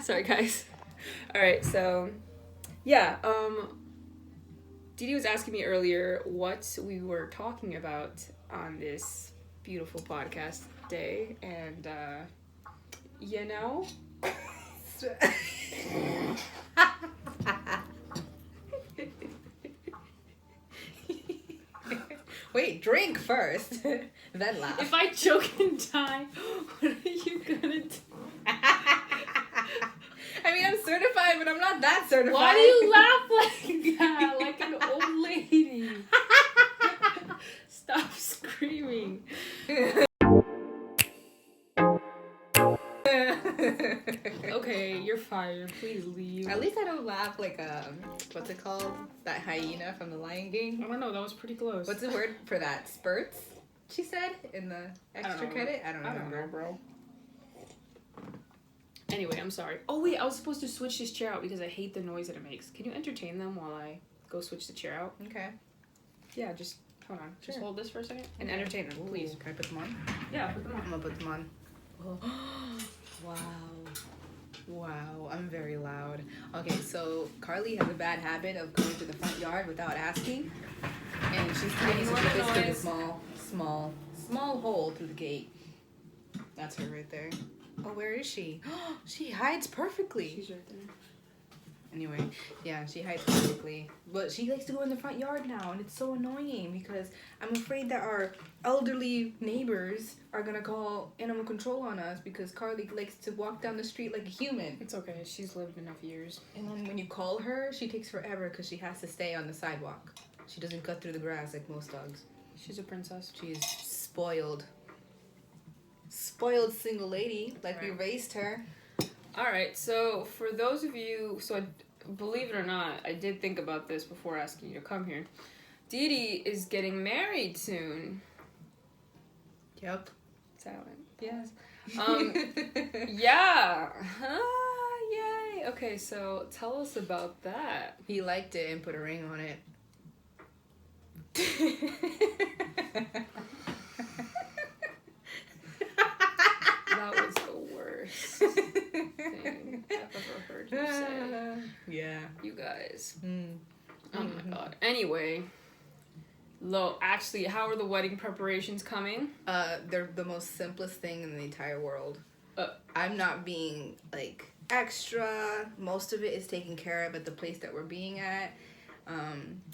Sorry, guys. All right, so yeah, Didi was asking me earlier what we were talking about on this beautiful podcast day, and you know, Wait, drink first, then laugh. if I choke and die, what are you gonna do? I mean, I'm certified, but I'm not that certified. Why do you laugh like that, like an old lady? Stop screaming. Okay, you're fired. Please leave. At least I don't laugh like what's it called? That hyena from the Lion King. I don't know. That was pretty close. What's the word for that? Spurts? She said in the extra credit. I don't remember, bro. Anyway, I'm sorry. Oh wait, I was supposed to switch this chair out because I hate the noise that it makes. Can you entertain them while I go switch the chair out? Okay. Yeah, just hold on. Just Sure. hold this for a second and Okay. entertain them, please. Ooh, can I put them on? Yeah, put them I'm on. gonna put them on. Wow. Wow, I'm very loud. Okay, so Carly has a bad habit of going to the front yard without asking. And she's trying to Ignore do the this through the noise. small hole through the gate. That's her right there. Oh, where is she? She hides perfectly. She's right there. Anyway, yeah, she hides perfectly. But she likes to go in the front yard now, and it's so annoying because I'm afraid that our elderly neighbors are gonna call animal control on us because Carly likes to walk down the street like a human. It's okay. She's lived enough years. And then when you call her, she takes forever because she has to stay on the sidewalk. She doesn't cut through the grass like most dogs. She's a princess. She's spoiled. Spoiled single lady, like we Right. raised her. All right. So for those of you, believe it or not, I did think about this before asking you to come here. Didi is getting married soon. Yep. Silent. Yes. Yeah. Yay. Okay, so tell us about that. He liked it and put a ring on it. That was the worst thing I've ever heard you say. Yeah. You guys. Mm. Oh my god. Anyway. Actually, how are the wedding preparations coming? They're the most simplest thing in the entire world. Uh. I'm not being like extra. Most of it is taken care of at the place that we're being at.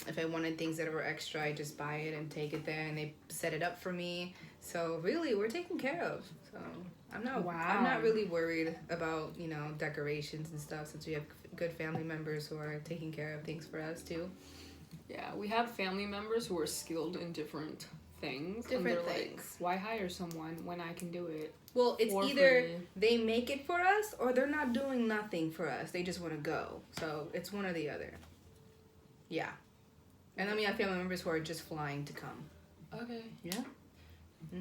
If I wanted things that were extra, I just buy it and take it there, and they set it up for me. So really, we're taken care of. So I'm not really worried about decorations and stuff since we have good family members who are taking care of things for us too. Yeah, we have family members who are skilled in different things. Different and they're things. Like, why hire someone when I can do it? Well, it's For either free. they make it for us or they're not doing nothing for us. They just want to go. So it's one or the other. Yeah. And then we have family members who are just flying to come. Okay. Yeah. All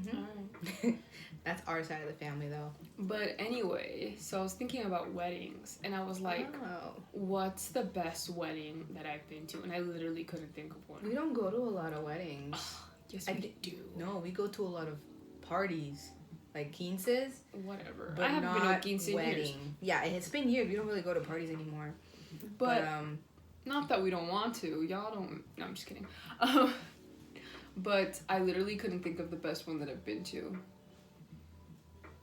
right. That's our side of the family, though. But anyway, so I was thinking about weddings, and I was like, Oh. what's the best wedding that I've been to? And I literally couldn't think of one. We don't go to a lot of weddings. Yes, I we do. No, we go to a lot of parties. Like quinces. Whatever. But I haven't not been to a quince in wedding. years. Yeah, it's been years. We don't really go to parties anymore. But not that we don't want to. Y'all don't. No, I'm just kidding. But I literally couldn't think of the best one that I've been to.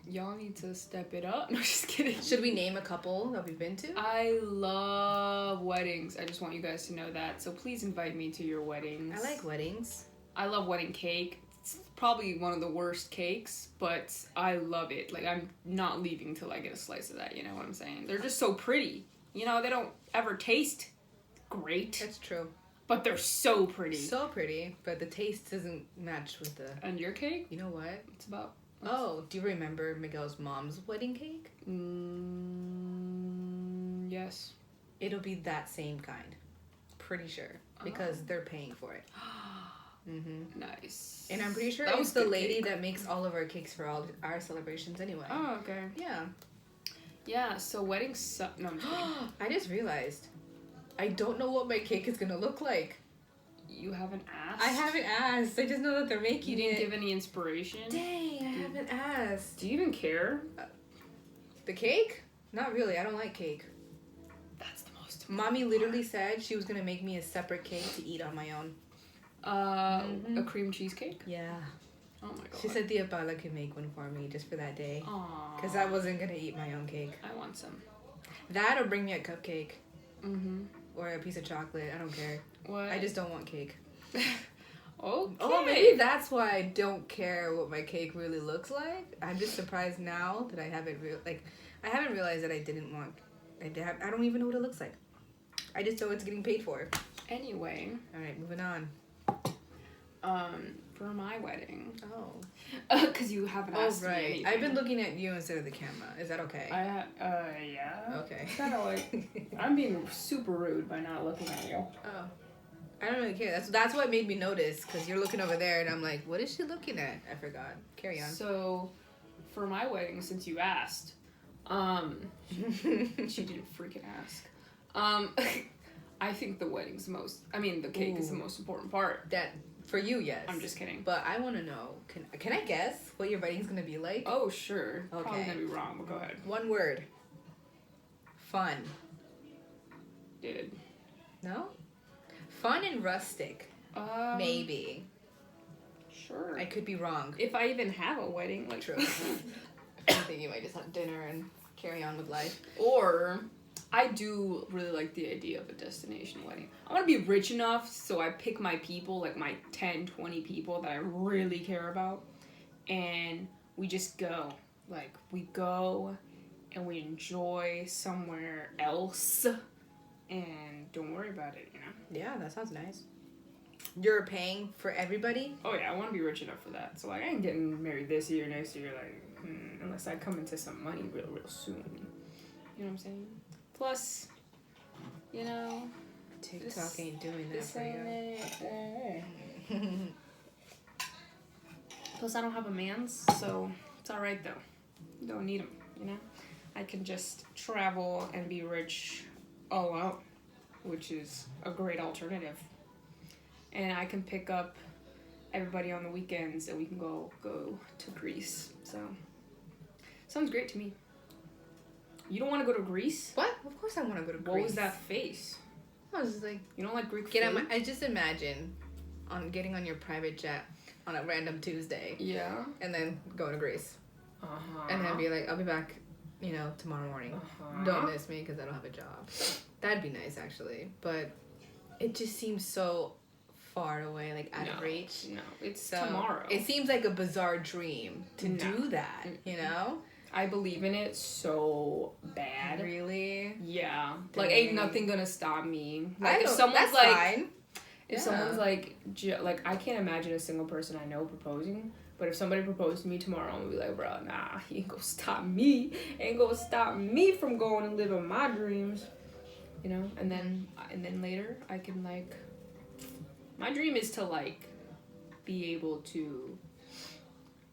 Y'all need to step it up. No, just kidding. Should we name a couple that we've been to? I love weddings. I just want you guys to know that. So please invite me to your weddings. I like weddings. I love wedding cake. It's probably one of the worst cakes, but I love it. Like, I'm not leaving till I get a slice of that, you know what I'm saying? They're just so pretty. You know, they don't ever taste great, That's true. but they're so pretty. So pretty, but the taste doesn't match with the... And your cake? You know what? It's about... Oh, do you remember Miguel's mom's wedding cake? Yes. It'll be that same kind. Pretty sure. Because they're paying for it. Mm-hmm. Nice. And I'm pretty sure That it's was the good lady cake. that makes all of our cakes for all our celebrations anyway. Oh, okay. Yeah. Yeah, so weddings suck. No, I'm just kidding. I just realized. I don't know what my cake is going to look like. You haven't asked? I haven't asked. I just know that they're making You didn't it. give any inspiration? Dang, I haven't asked. Do you even care? The cake? Not really. I don't like cake. That's the most. Mommy literally said she was gonna make me a separate cake to eat on my own. A cream cheesecake? Yeah. Oh my god. She said the Abala could make one for me just for that day. Aww. Because I wasn't gonna eat my own cake. I want some. That or bring me a cupcake. Mm-hmm. Or a piece of chocolate. I don't care. What? I just don't want cake. Okay. Oh, maybe that's why I don't care what my cake really looks like. I'm just surprised now that I haven't I haven't realized that I didn't want. I don't even know what it looks like. I just know it's getting paid for. Anyway. All right, moving on. For my wedding. Oh. Because you haven't asked me anything. I've been looking at you instead of the camera. Is that okay? Yeah. Okay. Kind of like I'm being super rude by not looking at you. Oh. I don't really care. That's what made me notice, because you're looking over there and I'm like, what is she looking at? I forgot. Carry on. So, for my wedding, since you asked, she didn't freaking ask. I think the wedding's the cake is the most important part. That for you, yes. I'm just kidding. But I want to know. Can I guess what your wedding's gonna be like? Oh sure. Okay. Probably gonna be wrong, but go ahead. One word. Fun. Dude. No. Fun and rustic. Maybe. Sure. I could be wrong. If I even have a wedding, like True. I think you might just have dinner and carry on with life. Or I do really like the idea of a destination wedding. I want to be rich enough so I pick my people, like my 10, 20 people that I really care about, and we just go. Like, we go and we enjoy somewhere else and don't worry about it, you know? Yeah, that sounds nice. You're paying for everybody? Oh yeah, I want to be rich enough for that. So like, I ain't getting married this year, next year, like, unless I come into some money real soon. You know what I'm saying? Plus, you know, TikTok ain't doing that for you. Plus, I don't have a man's, so it's all right though. Don't need him, you know. I can just travel and be rich alone, which is a great alternative. And I can pick up everybody on the weekends, and we can go to Greece. So, sounds great to me. You don't want to go to Greece? What? Of course I want to go to Greece. What was that face? I was just like, you don't like Greek food? I just imagine getting on your private jet on a random Tuesday. Yeah. And then going to Greece. Uh-huh. And then be like, I'll be back, tomorrow morning. Uh-huh. Don't miss me because I don't have a job. That'd be nice, actually. But it just seems so far away, like out of reach. No, it's tomorrow. It seems like a bizarre dream to do that, you know? I believe in it so bad. Really? Yeah. Dang. Like, ain't nothing gonna stop me. Like, if someone's fine. If someone's like, I can't imagine a single person I know proposing. But if somebody proposed to me tomorrow, I'm gonna be like, bro, nah, he ain't gonna stop me. Ain't gonna stop me from going and living my dreams. You know? And then later, I can, like, my dream is to, like, be able to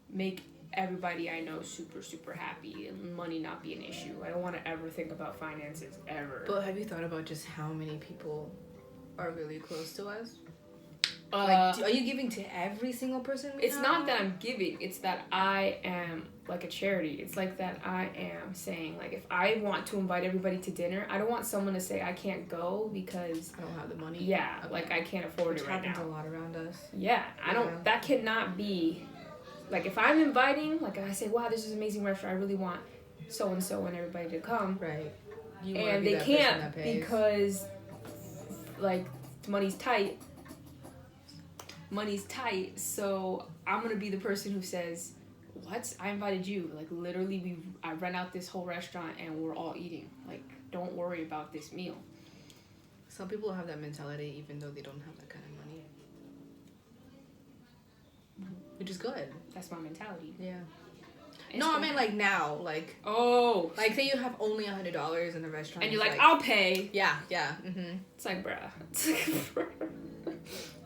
make everybody I know super, super happy and money not be an issue. I don't want to ever think about finances, ever. But have you thought about just how many people are really close to us? Like, are you giving to every single person we It's know? not that I'm giving. It's that I am, like, a charity. It's like that I am saying, like, if I want to invite everybody to dinner, I don't want someone to say I can't go because I don't have the money. Yeah, okay. like, I can't afford Which it right now. happens a lot around us. Yeah, I don't. Yeah. That cannot be. Like, if I'm inviting, like, I say, wow, this is an amazing restaurant. I really want so and so and everybody to come. Right. And they can't because, like, money's tight. Money's tight, so I'm gonna be the person who says, "What? I invited you." Like, literally, I rent out this whole restaurant and we're all eating. Like, don't worry about this meal. Some people have that mentality even though they don't have that kind of money. Which is good. That's my mentality. Yeah. It's No, I good. mean, like, now. Like, like, say you have only $100 in a restaurant. and you're like, I'll pay. Yeah, yeah. Mm-hmm. It's like, bruh. It's like, bruh,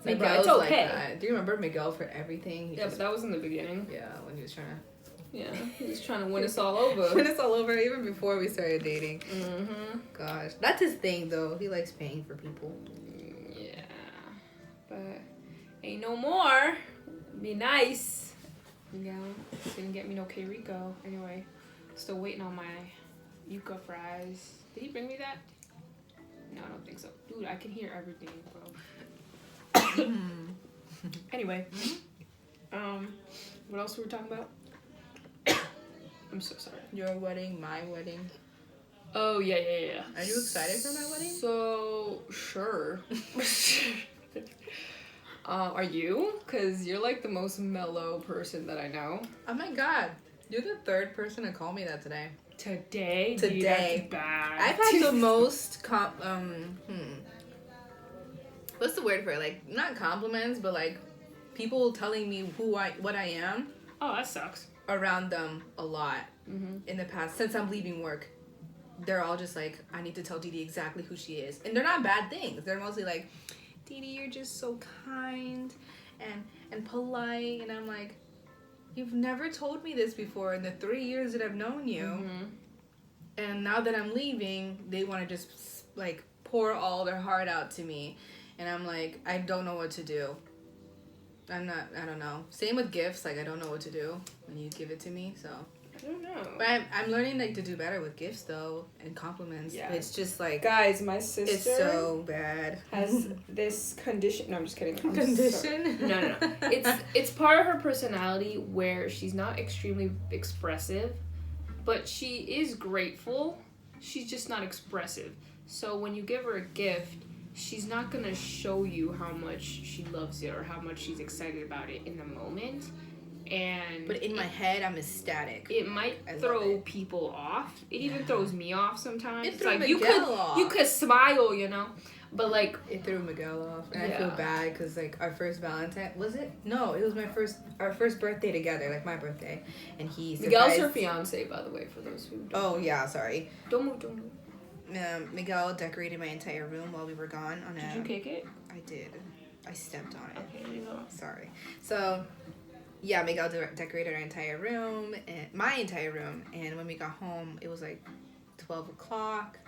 Miguel's it's okay. like that. Do you remember Miguel for everything? But that was in the beginning. Yeah, when he was trying to... Yeah, he was trying to win us all over. Win us all over, even before we started dating. Mm-hmm. Gosh. That's his thing, though. He likes paying for people. Yeah. But ain't no more. Be nice. You know, didn't get me no K Rico. Anyway, still waiting on my yuca fries. Did he bring me that? No, I don't think so. Dude, I can hear everything, bro. Anyway, what else were we talking about? I'm so sorry. Your wedding, my wedding. Oh, yeah. Are you excited for my wedding? So, sure. Are you? Because you're like the most mellow person that I know. Oh my god. You're the third person to call me that today. Today? Today. Dude, that's bad. I've had the most, what's the word for it? Like, not compliments, but like, people telling me what I am. Oh, that sucks. Around them a lot Mm-hmm. in the past. Since I'm leaving work, they're all just like, I need to tell Didi exactly who she is. And they're not bad things. They're mostly like, Didi, you're just so kind and polite. And I'm like, you've never told me this before in the 3 years that I've known you. Mm-hmm. And now that I'm leaving, they want to just like pour all their heart out to me. And I'm like, I don't know what to do. I don't know. Same with gifts. Like, I don't know what to do when you give it to me. So, I don't know. but I'm learning like to do better with gifts though and compliments. Yeah. It's just like, Guys, my sister it's so bad. has this condition. No, I'm just kidding. I'm Condition? No. It's part of her personality where she's not extremely expressive, but she is grateful. She's just not expressive. So when you give her a gift, she's not gonna show you how much she loves it or how much she's excited about it in the moment. And But in my head, I'm ecstatic. it might I love throw it. people off. It even throws me off sometimes. It It's threw like Miguel off. you could smile, you know, but like It threw Miguel off, and I Yeah. feel bad because like our first Valentine was it? No, it was our first birthday together, like my birthday, and he Miguel's her surprised- fiance, by the way, for those who don't. Oh yeah, sorry. Don't move. Miguel decorated my entire room while we were gone. Did you kick it? I did. I stepped on it. Okay, there you go. Sorry. So, yeah, Miguel decorated our entire room, and my entire room. And when we got home, it was like 12 o'clock.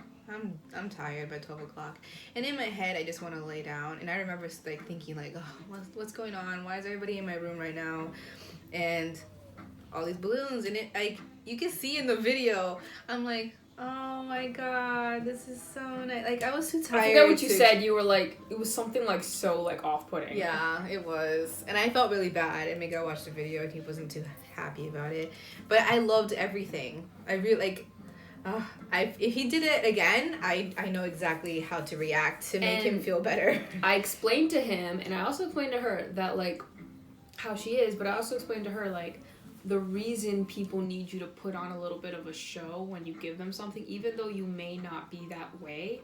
I'm tired by 12 o'clock. And in my head, I just want to lay down. And I remember like thinking like, oh, what's going on? Why is everybody in my room right now? And all these balloons, and it like you can see in the video. I'm like, oh my god, this is so nice. Like I was too tired. I forget what you to- said. You were like, it was something like so like off-putting. Yeah, it was. And I felt really bad. And Miguel watched the video and he wasn't too happy about it. But I loved everything. I really like. If he did it again, I know exactly how to react to make him And feel better. I explained to him, and I also explained to her that like how she is, but I also explained to her like the reason people need you to put on a little bit of a show when you give them something, even though you may not be that way,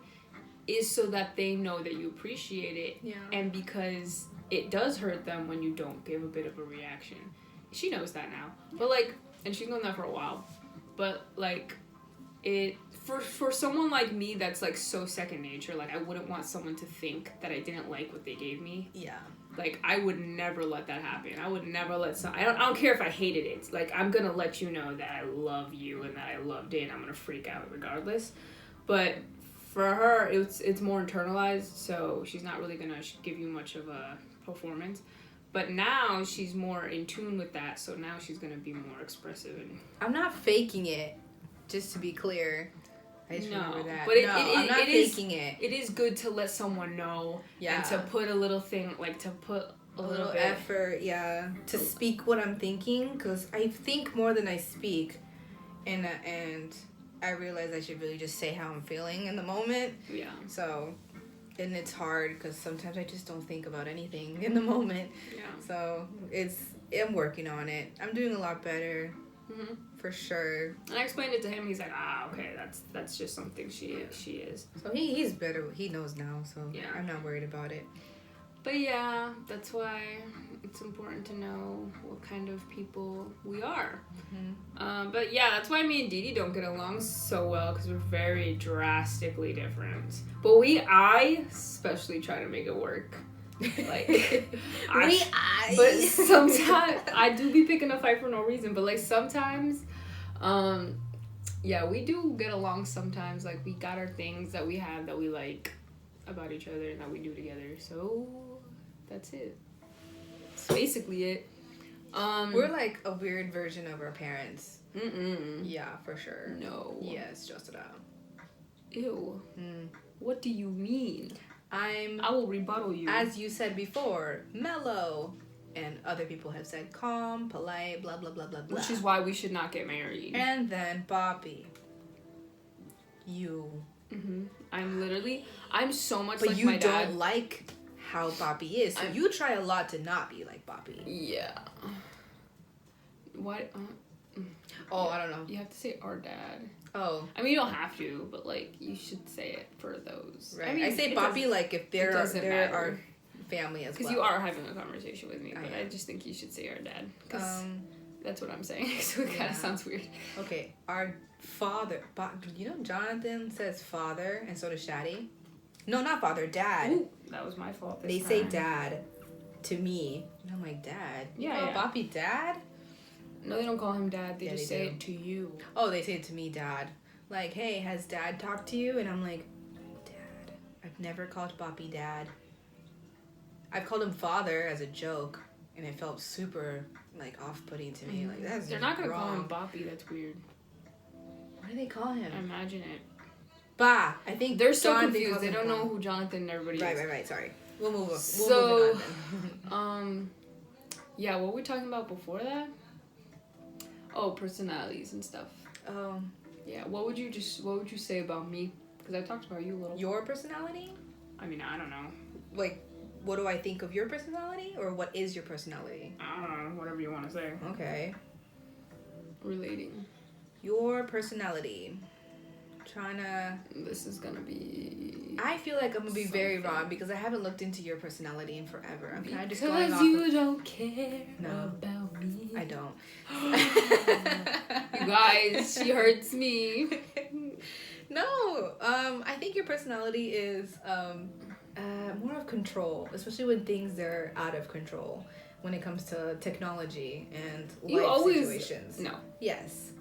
is so that they know that you appreciate it. Yeah. And because it does hurt them when you don't give a bit of a reaction. She knows that now. But like, and she's known that for a while. But like, it for someone like me that's like so second nature, like I wouldn't want someone to think that I didn't like what they gave me. Yeah. Like I would never let that happen. I would never let I don't care if I hated it. Like I'm gonna let you know that I love you and that I loved it, and I'm gonna freak out regardless. But for her, it's more internalized, so she's not really gonna give you much of a performance. But now she's more in tune with that, so now she's gonna be more expressive. And I'm not faking it, just to be clear. I just remember that. but I'm not faking it. It is good to let someone know, Yeah. and to put a little thing, like to put a little bit. effort, yeah, to speak what I'm thinking, because I think more than I speak, and I realize I should really just say how I'm feeling in the moment. Yeah. So, and it's hard because sometimes I just don't think about anything in the moment. Yeah. So I'm working on it. I'm doing a lot better, Mm-hmm. for sure. And I explained it to him. He's like, okay, that's just something she is. So he's better. He knows now. So Yeah. I'm not worried about it. But yeah, that's why it's important to know what kind of people we are. Mm-hmm. But yeah, that's why me and Didi don't get along so well, because we're very drastically different. But I especially try to make it work. Like, but sometimes I do be picking a fight for no reason. But like sometimes, yeah, we do get along sometimes. Like we got our things that we have that we like about each other and that we do together. So that's it. That's basically it. We're like a weird version of our parents. Mm-mm. Yeah, for sure. No. Yes, just that. Ew. What do you mean? I will rebuttal you. As you said before, mellow. And other people have said calm, polite, blah, blah, blah, blah, blah. Which is why we should not get married. And then Bobby. You. Mm-hmm. I'm so much but like you my dad. don't like how Bobby is. So you try a lot to not be like Bobby. Yeah. What? Oh, I don't know. You have to say our dad. Oh. I mean, you don't have to, but, like, you should say it for those. Right. I mean, I say Bobby, like, if there are family as well. Because you are having a conversation with me, but I I just think you should say our dad. Because that's what I'm saying. So it kind of sounds weird. Okay. Our father. You know, Jonathan says father, and so does Shaddy. No, not father. Dad. Ooh, that was my fault. They say dad to me. And I'm like, dad? You call Bobby dad? No, they don't call him dad. They just say do. it to you. Oh, they say it to me, dad. Like, hey, has dad talked to you? And I'm like, dad. I've never called Bobby dad. I've called him father as a joke, and it felt super, like, off-putting to me. Like, that's They're not going to call him Bobby. That's weird. What do they call him? Imagine it. Bah. I think they're so confused. They don't know who Jonathan and everybody is. Right. Sorry. We'll move on. So, yeah, what were we talking about before that? Oh, personalities and stuff. Yeah, what would you say about me? Because I talked about you a little. Your personality? I mean, I don't know. Like, what do I think of your personality? Or what is your personality? I don't know, whatever you want to say. Okay. Relating. Your personality. This is gonna be... I feel like I'm gonna be very wrong because I haven't looked into your personality in forever. I'm kind of just going off you don't care about me. I don't. You guys, she hurts me. No, I think your personality is more of control, especially when things are out of control. When it comes to technology and life situations. No. Yes.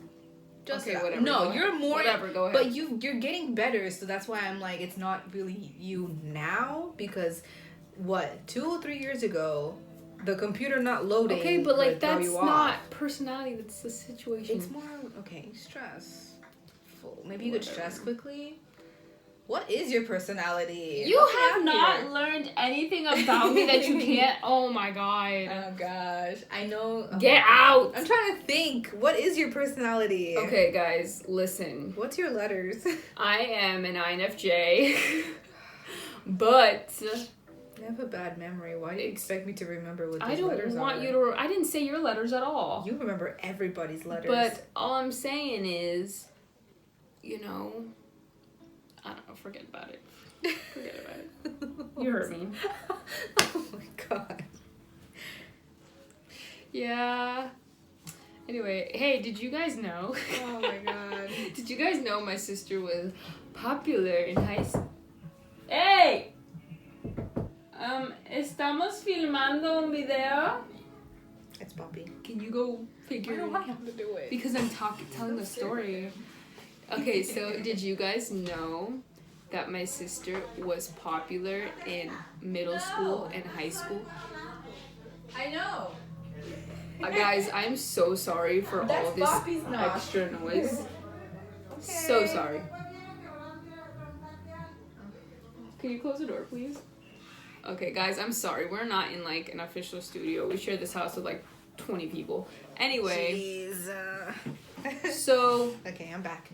Just okay, whatever. No, you're more. Whatever, go ahead. But you're getting better, so that's why I'm like, it's not really you now because, 2 or 3 years ago, the computer not loading. Okay, but like that's not personality. That's the situation. It's more stressful. Maybe you could stress quickly. What is your personality? You have not learned anything about me that you can't. Oh my god. Oh gosh. I know. Get out. I'm trying to think. What is your personality? Okay, guys, listen. What's your letters? I am an INFJ. But I have a bad memory. Why do you expect me to remember what these letters are? I don't want you to... I didn't say your letters at all. You remember everybody's letters. But all I'm saying is, you know... I don't know, forget about it. Forget about it. You hurt me. Oh my god. Yeah. Anyway, hey, did you guys know? Oh my god. Did you guys know my sister was popular in high school? Hey! Estamos filmando un video. It's Bobby. Can you go figure it out? I have to do it. Because I'm telling the story. Okay, so did you guys know that my sister was popular in middle school and high school? I know. Guys, I'm so sorry for all this extra noise. Okay. So sorry. Can you close the door, please? Okay, guys, I'm sorry. We're not in, like, an official studio. We share this house with, like, 20 people. Anyway. Jeez. So. Okay, I'm back.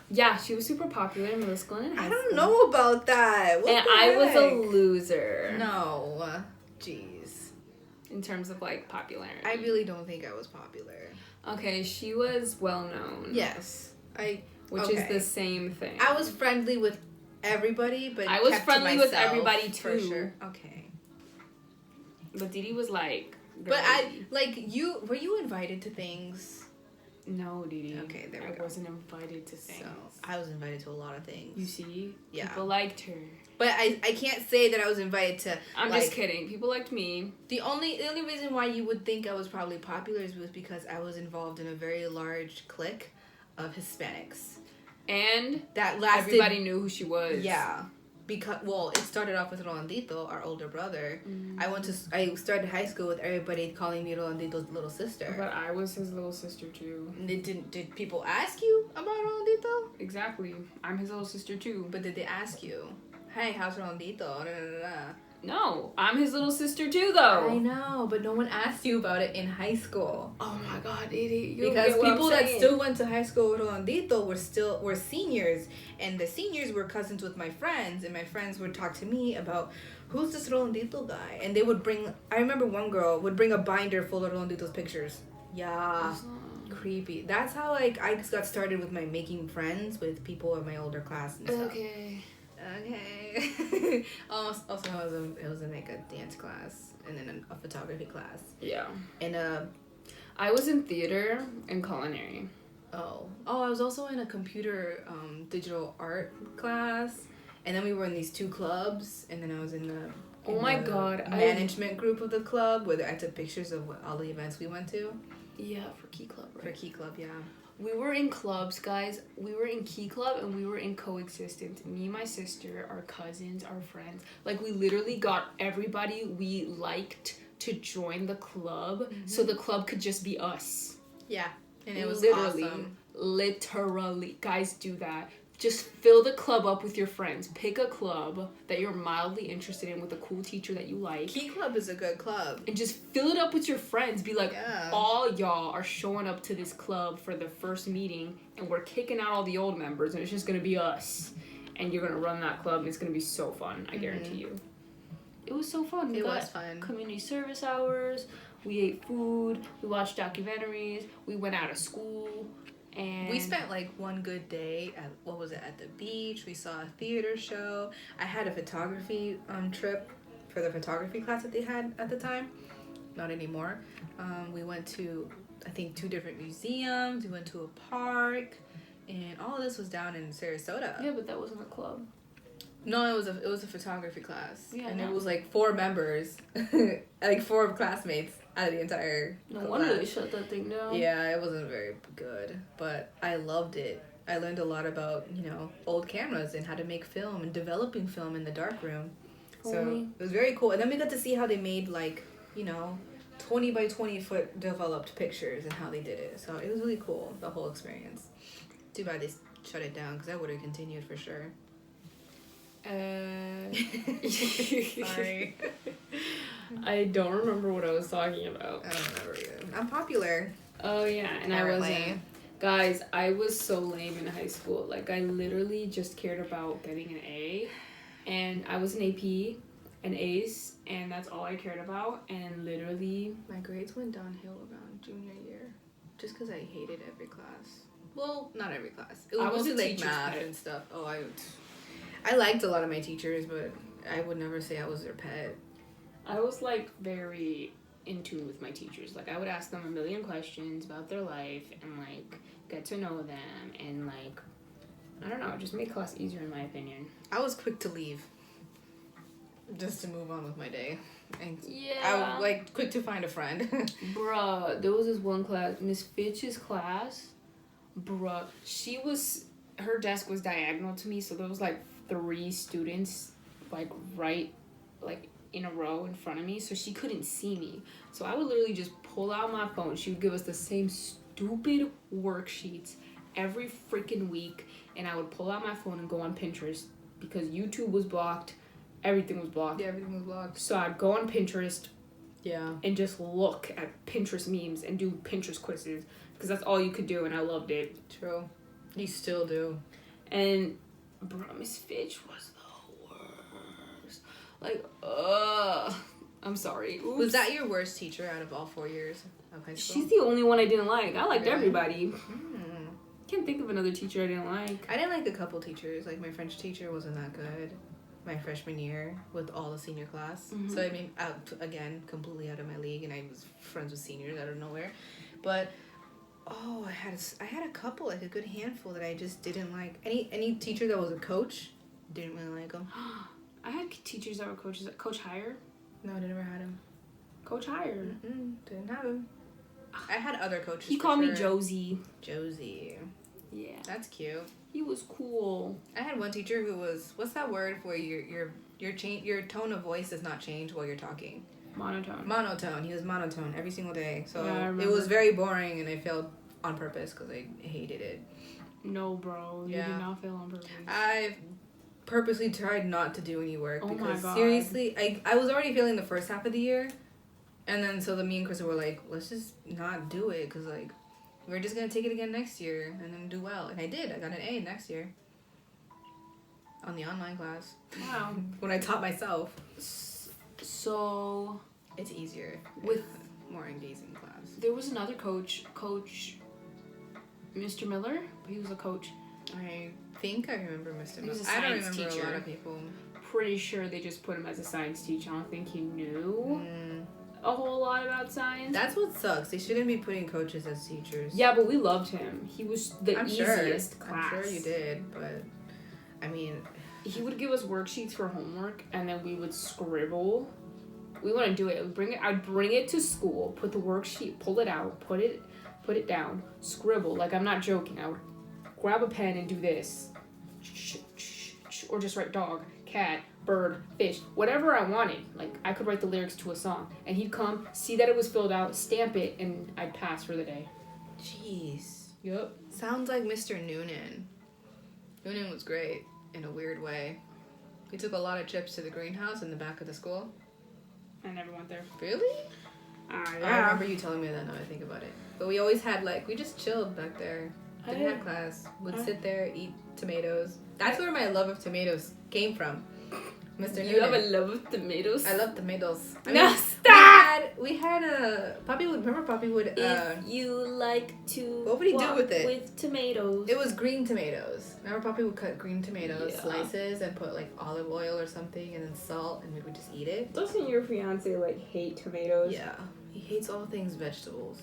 Yeah, she was super popular in middle school and high school. I don't know about that. And I was a loser. No. Jeez. In terms of, like, popularity. I really don't think I was popular. Okay, she was well known. Yes. Which is the same thing. I was friendly with everybody, but I was friendly with everybody too. For sure. Okay. But Didi was like. But were you invited to things? No, Didi. Okay, there we go. I wasn't invited to things. So I was invited to a lot of things. You see? Yeah. People liked her. But I can't say that I was invited to. I'm just kidding. People liked me. The only reason why you would think I was probably popular was because I was involved in a very large clique of Hispanics. And that lasted. Everybody knew who she was. Yeah. because it started off with Rolandito, our older brother. I started high school with everybody calling me Rolandito's little sister. But I was his little sister too. Did people ask you about Rolandito? Exactly. I'm his little sister too. But did they ask you, hey, how's Rolandito? No, I'm his little sister too, though. I know, but no one asked you about it in high school. Oh my God, Edie. Because people that still went to high school with Rolandito were seniors, and the seniors were cousins with my friends, and my friends would talk to me about who's this Rolandito guy, and they would bring. I remember one girl would bring a binder full of Rolandito's pictures. Yeah, creepy. That's how I got started with my making friends with people in my older class and stuff. Okay. Also, it was in like a dance class and then a photography class. Yeah. And I was in theater and culinary. I was also in a computer digital art class, and then we were in these 2 clubs, and then I was in the management group of the club where I took pictures of all the events we went to. Yeah, for Key Club, right? For Key Club, yeah. We were in clubs, guys. We were in Key Club and we were in Coexistence. Me, my sister, our cousins, our friends. Like, we literally got everybody we liked to join the club so the club could just be us. Yeah. And it was literally, awesome. Literally. Guys, do that. Just fill the club up with your friends. Pick a club that you're mildly interested in with a cool teacher that you like. Key Club is a good club. And just fill it up with your friends. Be like, all y'all are showing up to this club for the first meeting, and we're kicking out all the old members, and it's just going to be us. And you're going to run that club, and it's going to be so fun. I guarantee you. It was so fun. It was fun. Community service hours. We ate food. We watched documentaries. We went out of school. And we spent like one good day at the beach. We saw a theater show. I had a photography trip for the photography class that they had at the time. Not anymore. We went to, I think, 2 different museums. We went to a park, and all of this was down in Sarasota. Yeah, but that wasn't a club. No, it was a photography class. Yeah, and it was like 4 members, like 4 classmates out of the entire No class. wonder they shut that thing down. Yeah, it wasn't very good, but I loved it. I learned a lot about, old cameras and how to make film and developing film in the darkroom. So it was very cool. And then we got to see how they made 20 by 20 foot developed pictures and how they did it. So it was really cool, the whole experience. Too bad they shut it down because I would have continued for sure. Sorry. I don't remember what I was talking about. I don't remember either. I'm popular. Oh yeah, and apparently. I wasn't. Guys, I was so lame in high school. Like, I literally just cared about getting an A, and I was an AP, an ACE, and that's all I cared about. And literally, my grades went downhill around junior year, just because I hated every class. Well, not every class. It was mostly like math and stuff. I liked a lot of my teachers, but I would never say I was their pet. I was like very in tune with my teachers. Like, I would ask them a million questions about their life and like get to know them, and like, I don't know, just make class easier in my opinion. I was quick to leave just to move on with my day. And yeah, I was quick to find a friend. Bruh, there was this one class, Miss Fitch's class. Bruh, her desk was diagonal to me, so there was 3 students right in a row in front of me, so she couldn't see me. So I would literally just pull out my phone. She would give us the same stupid worksheets every freaking week, and I would pull out my phone and go on Pinterest because YouTube was blocked. Everything was blocked. Yeah, everything was blocked. So I'd go on Pinterest. Yeah. And just look at Pinterest memes and do Pinterest quizzes because that's all you could do, and I loved it. True. You still do. And bro, Miss Fitch was the worst. I'm sorry. Oops. Was that your worst teacher out of all 4 years of high school? She's the only one I didn't like. I liked Really? Everybody. Can't think of another teacher I didn't like. I didn't like a couple teachers. Like, my French teacher wasn't that good my freshman year with all the senior class. Mm-hmm. So, I mean, completely out of my league, and I was friends with seniors out of nowhere. But, I had a couple, a good handful that I just didn't like. Any teacher that was a coach, didn't really like them. I had teachers that were coaches. Coach Hire? No, I never had him. Coach Hire? Didn't have him. I had other coaches. He called me Josie. Josie. Yeah. That's cute. He was cool. I had one teacher who was, what's that word where your tone of voice does not change while you're talking? Monotone. He was monotone every single day. So it was very boring, and I failed on purpose because I hated it. No, bro. You did not fail on purpose. I purposely tried not to do any work because my God. seriously, I was already failing the first half of the year. And then so me and Krista were like, let's just not do it because, like, we're just going to take it again next year and then do well. And I did. I got an A next year on the online class. Wow. When I taught myself. So... It's easier with more engaging class. There was another coach, Mr. Miller. He was a coach. I think I remember Mr. Miller. He was a science teacher. I don't remember a lot of people. Pretty sure they just put him as a science teacher. I don't think he knew a whole lot about science. That's what sucks. They shouldn't be putting coaches as teachers. Yeah, but we loved him. He was the easiest class. I'm sure you did, but I mean, he would give us worksheets for homework, and then we would scribble. We wouldn't do it. I'd bring it to school, put the worksheet, pull it out, put it down, scribble. Like, I'm not joking. I would grab a pen and do this. Or just write dog, cat, bird, fish, whatever I wanted. Like, I could write the lyrics to a song. And he'd come, see that it was filled out, stamp it, and I'd pass for the day. Jeez. Yep. Sounds like Mr. Noonan. Noonan was great in a weird way. We took a lot of trips to the greenhouse in the back of the school. I never went there. Really? Yeah. I remember you telling me that now I think about it. But we always had, like, we just chilled back there. Didn't have class. Would sit there, eat tomatoes. That's where my love of tomatoes came from. Mr. Noonan. You have a love of tomatoes? I love tomatoes. No, stop! We had a... Poppy would... Remember Poppy would... if you like to... What would he do with it? With tomatoes. It was green tomatoes. Remember Poppy would cut green tomatoes, Yeah. slices, and put, like, olive oil or something, and then salt, and we would just eat it. Doesn't your fiance, like, hate tomatoes? Yeah. He hates all things vegetables.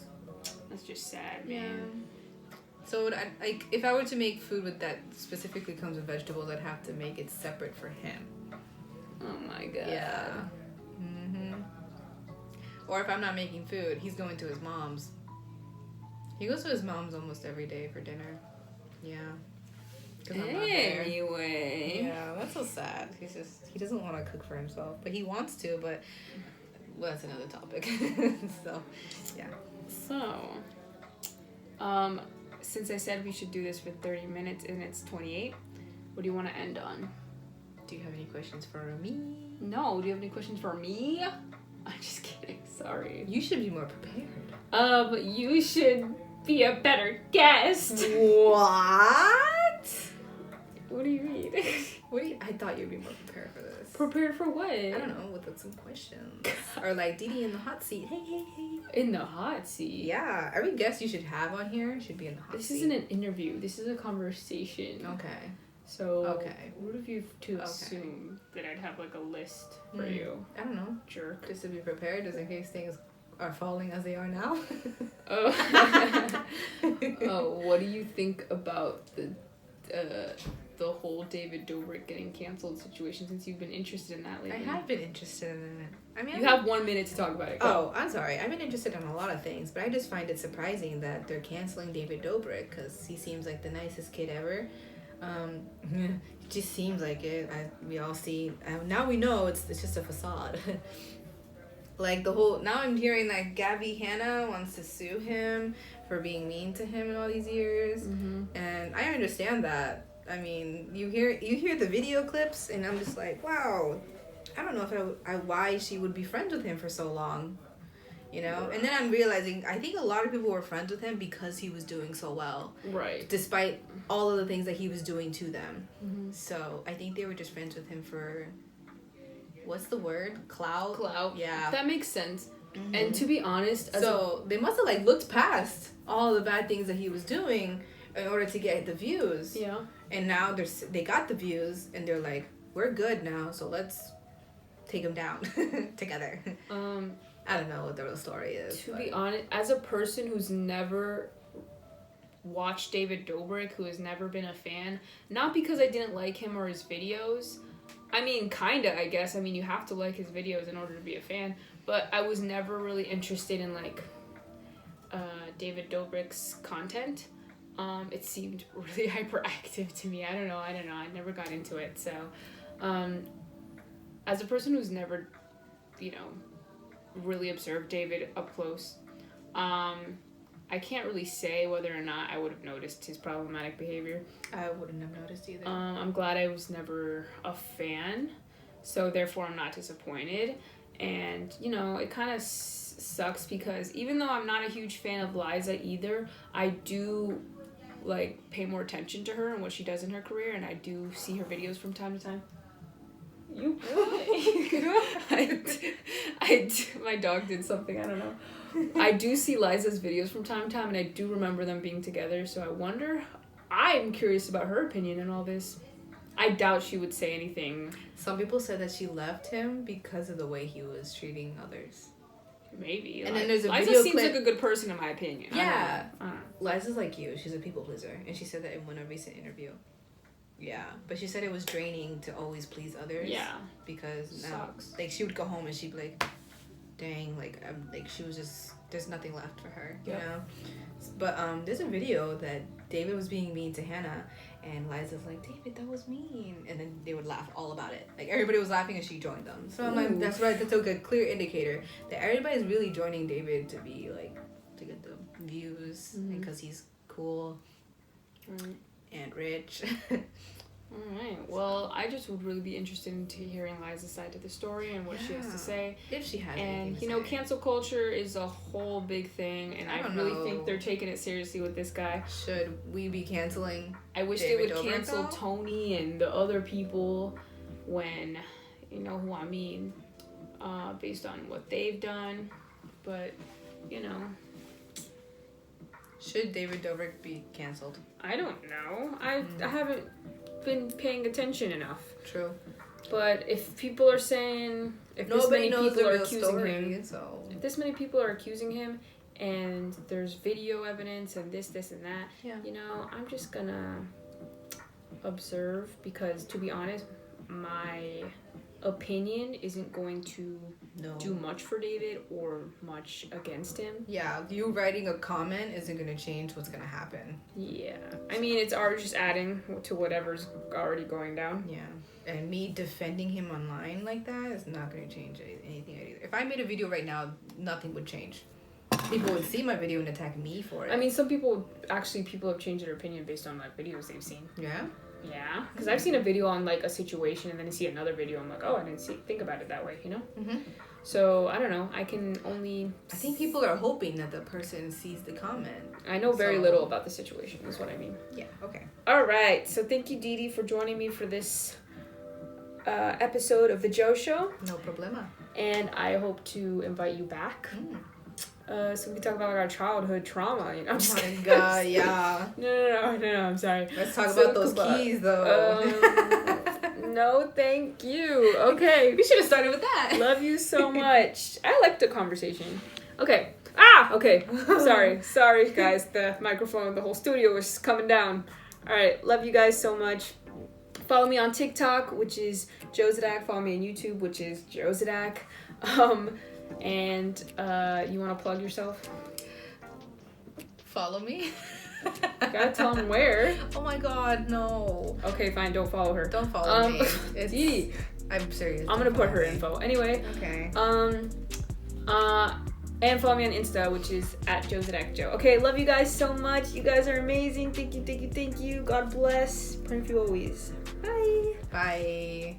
That's just sad, man. Yeah. So, like, if I were to make food with that specifically comes with vegetables, I'd have to make it separate for him. Oh my god. Yeah. Or if I'm not making food, he's going to his mom's. He goes to his mom's almost every day for dinner. Yeah. Anyway. Yeah, that's so sad. He doesn't want to cook for himself, but he wants to, but well, that's another topic. So, yeah. So, since I said we should do this for 30 minutes and it's 28, what do you want to end on? Do you have any questions for me? No. Do you have any questions for me? I'm just kidding. Sorry. You should be more prepared. You should be a better guest. What? What do you mean? I thought you'd be more prepared for this. Prepared for what? I don't know, with some questions. Or like Didi in the hot seat. Hey. In the hot seat? Yeah, every guest you should have on here should be in the hot seat. This isn't an interview. This is a conversation. Okay. So, what if you assume that I'd have like a list for you? I don't know. Jerk. Just to be prepared, just in case things are falling as they are now. What do you think about the whole David Dobrik getting canceled situation, since you've been interested in that lately? I have been interested in it. I mean, you have 1 minute to talk about it. Go. Oh, I'm sorry. I've been interested in a lot of things, but I just find it surprising that they're canceling David Dobrik because he seems like the nicest kid ever. It just seems like it. We all see. Now we know it's just a facade. Like now I'm hearing that Gabby Hanna wants to sue him for being mean to him in all these years, and I understand that. I mean, you hear the video clips, and I'm just like, wow. I don't know if why she would be friends with him for so long, you know. And then I'm realizing I think a lot of people were friends with him because he was doing so well, right? Despite all of the things that he was doing to them. So I think they were just friends with him for, what's the word? Clout. Yeah. That makes sense. And to be honest, they must have like looked past all the bad things that he was doing in order to get the views. Yeah. And now they got the views, and they're like, we're good now, so let's take him down together. I don't know what the real story is. To be honest, as a person who's never watched David Dobrik, who has never been a fan, not because I didn't like him or his videos. I mean, kinda, I guess. I mean, you have to like his videos in order to be a fan. But I was never really interested in, like, David Dobrik's content. it seemed really hyperactive to me. I don't know. I never got into it. So, as a person who's never, really observed David up close, I can't really say whether or not I would have noticed his problematic behavior. I wouldn't have noticed either. I'm glad I was never a fan, so therefore I'm not disappointed. And, it kind of sucks because even though I'm not a huge fan of Liza either, I do, pay more attention to her and what she does in her career, and I do see her videos from time to time. You my dog did something, I don't know. I do see Liza's videos from time to time, and I do remember them being together, so I'm curious about her opinion in all this. I doubt she would say anything. Some people said that she left him because of the way he was treating others. Maybe. And then there's a Liza video seems clip. like a good person in my opinion. Yeah. I don't know. Liza's like you. She's a people pleaser. And she said that in a recent interview. Yeah. But she said it was draining to always please others. Yeah. Because now, Sucks. she would go home and she'd be like, dang, she was just, there's nothing left for her, you know? But there's a video that David was being mean to Hannah, and Liza's like, David, that was mean. And then they would laugh all about it. Everybody was laughing and she joined them. So I'm like, that's right, that's a clear indicator that everybody's really joining David to be to get the views, because he's cool and rich. Alright, well, I just would really be interested in hearing Liza's side of the story and what she has to say. If she has And, anything to say. cancel culture is a whole big thing, and I really think they're taking it seriously with this guy. Should we be canceling I wish David they would cancel Dobrik, though? Tony and the other people when, you know who I mean, based on what they've done, but, Should David Dobrik be canceled? I don't know. I haven't been paying attention enough. True. But if people are saying, if this many people are accusing him, if this many people are accusing him, and there's video evidence and this and that, I'm just gonna observe, because to be honest, my opinion isn't going to do much for David or much against him. Yeah, you writing a comment isn't going to change what's going to happen. Yeah. I mean, it's already just adding to whatever's already going down. Yeah. And me defending him online like that is not going to change anything either. If I made a video right now, nothing would change. People would see my video and attack me for it. I mean, people have changed their opinion based on videos they've seen. Yeah? Yeah, because I've seen a video on a situation, and then I see another video, I'm like, oh, I didn't think about it that way, Mm-hmm. So I don't know. I can only. I think people are hoping that the person sees the comment. I know very little about the situation. Is what I mean. Yeah. Okay. All right. So thank you, Dee Dee, for joining me for this episode of the Joe Show. No problema. And I hope to invite you back. So we can talk about our childhood trauma. I'm just my God, yeah. No, I'm sorry. Let's talk about those keys, though. No, thank you. Okay. We should have started with that. Love you so much. I liked the conversation. Okay. Okay. Sorry, guys. The microphone, the whole studio was coming down. All right. Love you guys so much. Follow me on TikTok, which is Joe Zadak. Follow me on YouTube, which is Joe Zadak. And you want to plug yourself? Follow me. Gotta tell them where. Oh my God, no. Okay, fine. Don't follow her. Don't follow me. Dee. I'm serious. I'm gonna put her info. Anyway. Okay. And follow me on Insta, which is @JoeZadakJoe. Okay, love you guys so much. You guys are amazing. Thank you. God bless. Pray for you always. Bye. Bye.